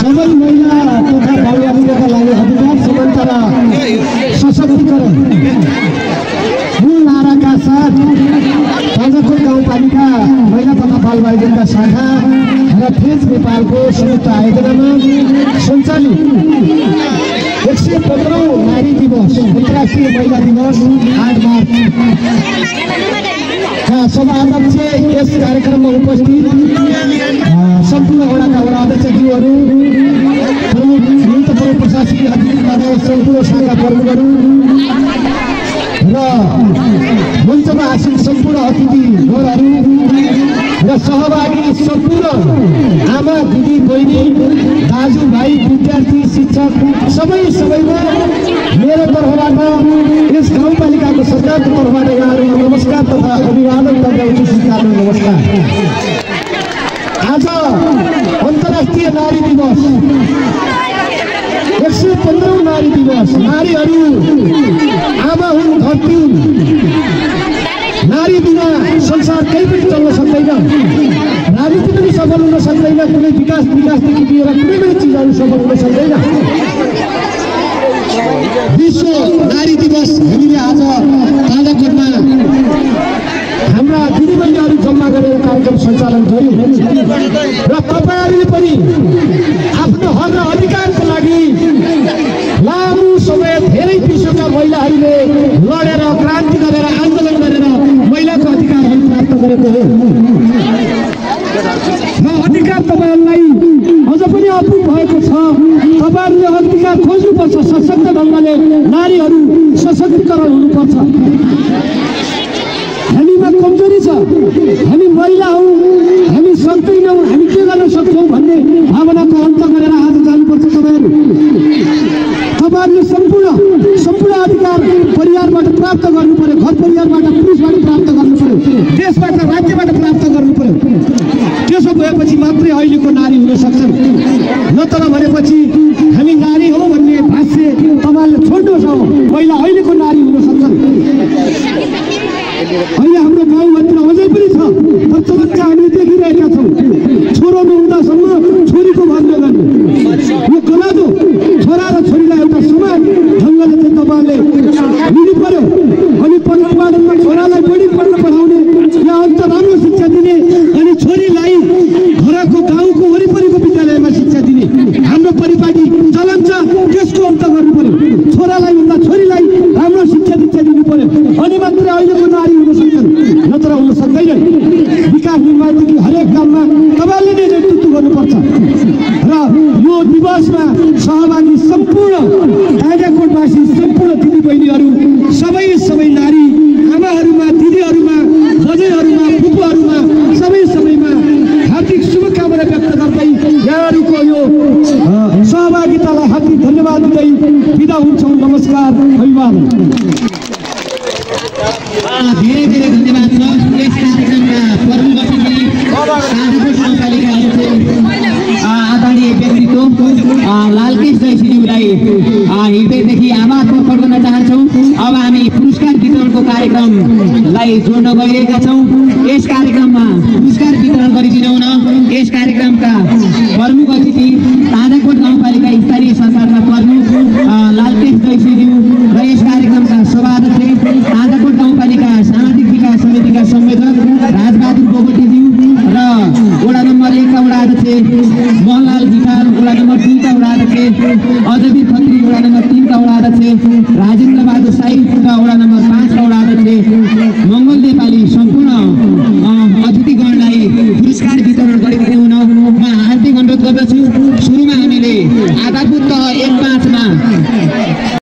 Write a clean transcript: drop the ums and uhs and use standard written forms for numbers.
सबै महिला तथा बालबालिकाका लागि अधिकार समानता र सशक्तिकरण मूल नाराका साथ ताजाकोट गाउँपालिका महिला तथा बालबालिका शाखा र फेज नेपालको संयुक्त आयोजनामा सञ्चालित 115औं नारी दिवस अन्तर्राष्ट्रिय महिला दिवस 8 मार्च सभाध्यक्ष यस कार्यक्रममा उपस्थित सम्पूर्ण वडाका वडा अध्यक्षज्यूहरू प्रशासकीय अधिकारी सम्पूर्ण शाखा प्रमुखहरू र मञ्चमा आसीन सम्पूर्ण अतिथिगणहरू र सहभागी सम्पूर्ण आमा दिदी बहिनी दाजुभाइ विद्यार्थी शिक्षक सबैमा मेरो तर्फबाट यस गाउँपालिकाको सरकारको तर्फबाट यहाँहरू नमस्कार तथा अभिवादन गर्दै स्वीकार नमस्कार। आज अन्तर्राष्ट्रिय नारी दिवस 115औं नारी दिवस। नारीहरू आमा हुन्, धरती हुन्। नारी बिना संसार केही पनि चल्न सक्दैन, राजनीति पनि सफल हुन सक्दैन, कुनै विकासदेखि लिएर कुनै पनि चिजहरू सफल हुन सक्दैन। विश्व नारी दिवस हामीले आज ताजाकोटमा हाम्रा दिदीबहिनीहरू जम्मा गरेर कार्यक्रम सञ्चालन गर्यौं र तपाईहरुले पनि आफ्नो हक र अधिकारको लागि लामो समय धेरै विश्वका महिलाहरूले लडेर क्रान्ति गरेर आन्दोलन गरेर महिलाको अधिकारहरू प्राप्त गरेको हो। र अधिकार तपाईहरुलाई अझ पनि अपुग भएको छ। तपाईहरुले अधिकार खोज्नुपर्छ, सशक्त ढङ्गले नारीहरू सशक्तिकरण हुनुपर्छ। हामीमा कमजोरी छ, हामी महिला हौं, हामी सक्दैनौं, हामी के गर्न सक्छौं भन्ने भावनाको अन्त गरेर आज जानुपर्छ। तपाईहरुले सम्पूर्ण अधिकार परिवारबाट प्राप्त गर्नु पर्यो, घर परिवारबाट पुरुषबाट प्राप्त गर्नु पर्यो, देशबाट राज्यबाट प्राप्त गर्नु पर्यो। त्यसो भएपछि मात्रै अहिलेको नारी हुन सक्छन्। नत्र भनेपछि हामी नारी हो भन्ने भाष्य तपाईहरुले छोड्नुहोस्। महिला अहिलेको नारी हुन सक्छन्। अहिले हाम्रो गाउँभित्र अझै पनि छ, बच्चा हामीले देखिरहेका छौँ। छोरो नहुँदासम्म छोरीको भन्ने गर्ने यो गलत हो। छोरा र छोरीलाई एउटा समान ढङ्गले चाहिँ तपाईँले लिनु पर्यो। अनि परिवारमा छोरालाई बढी पढ्न पढाउने या अन्त राम्रो शिक्षा दिने, अनि छोरीलाई घरको गाउँको वरिपरिको विद्यालयमा शिक्षा दिने हाम्रो परिपाटी चलन छ। त्यसको अन्त गर्नु पर्यो। छोरालाई भन्दा छोरीलाई राम्रो शिक्षा दीक्षा दिनु पर्यो, अनि मात्रै अहिलेको नारी हुन सक्छन्, नत्र हुन सक्दैन। विकास निर्माणदेखि हरेक काममा तपाईँले नै नेतृत्व गर्नुपर्छ। र यो दिवसमा सहभागी सम्पूर्ण ताजाकोटवासी सम्पूर्ण दिदीबहिनीहरू सबै नारी आमाहरूमा, दिदीहरूमा, बजैहरूमा, फुपूहरूमा सबैमा हार्दिक शुभकामना व्यक्त गर्दै यहाँहरूको यो सहभागितालाई हार्दिक धन्यवाद दिँदै बिदा हुन्छौँ। नमस्कार, अभिवादन। धेरै धन्यवाद छ। यस कार्यक्रमका प्रमुख अतिथि ताजाकोट गाउँपालिकाहरूको आदरणीय व्यक्तित्व लालकेश जयसिंहज्यूलाई हृदयदेखि आभार प्रकट गर्न चाहन्छौँ। अब हामी पुरस्कार वितरणको कार्यक्रमलाई जोड्न गइरहेका छौँ। यस कार्यक्रममा पुरस्कार वितरण गरिदिनुहुन यस कार्यक्रमका प्रमुख अतिथि ताजाकोट गाउँपालिका स्थानीय सरकारका प्रमुख लालकेश जयसिंहज्यू र यस कार्यक्रमका सभाध्यक्ष ताजाकोट गाउँपालिका सामाजिक विकास समितिका संयोजक राजबहादुर बोगटीज्यू र वडा नम्बर 1 का वडा अध्यक्ष मोहनलाल गिटार, वडा नम्बर 2 का वडा अध्यक्ष अजबीर खत्री, वडा नम्बर 3 का वडा अध्यक्ष राजेन्द्र बहादुर साई, वडा नम्बर 5 का वडा अध्यक्ष मङ्गल नेपाली सम्पूर्ण अतिथिगणलाई पुरस्कार वितरण गरिदिनु हुन म हार्दिक अनुरोध गर्दछु। सुरुमा हामीले आधारभूत 1-5 मा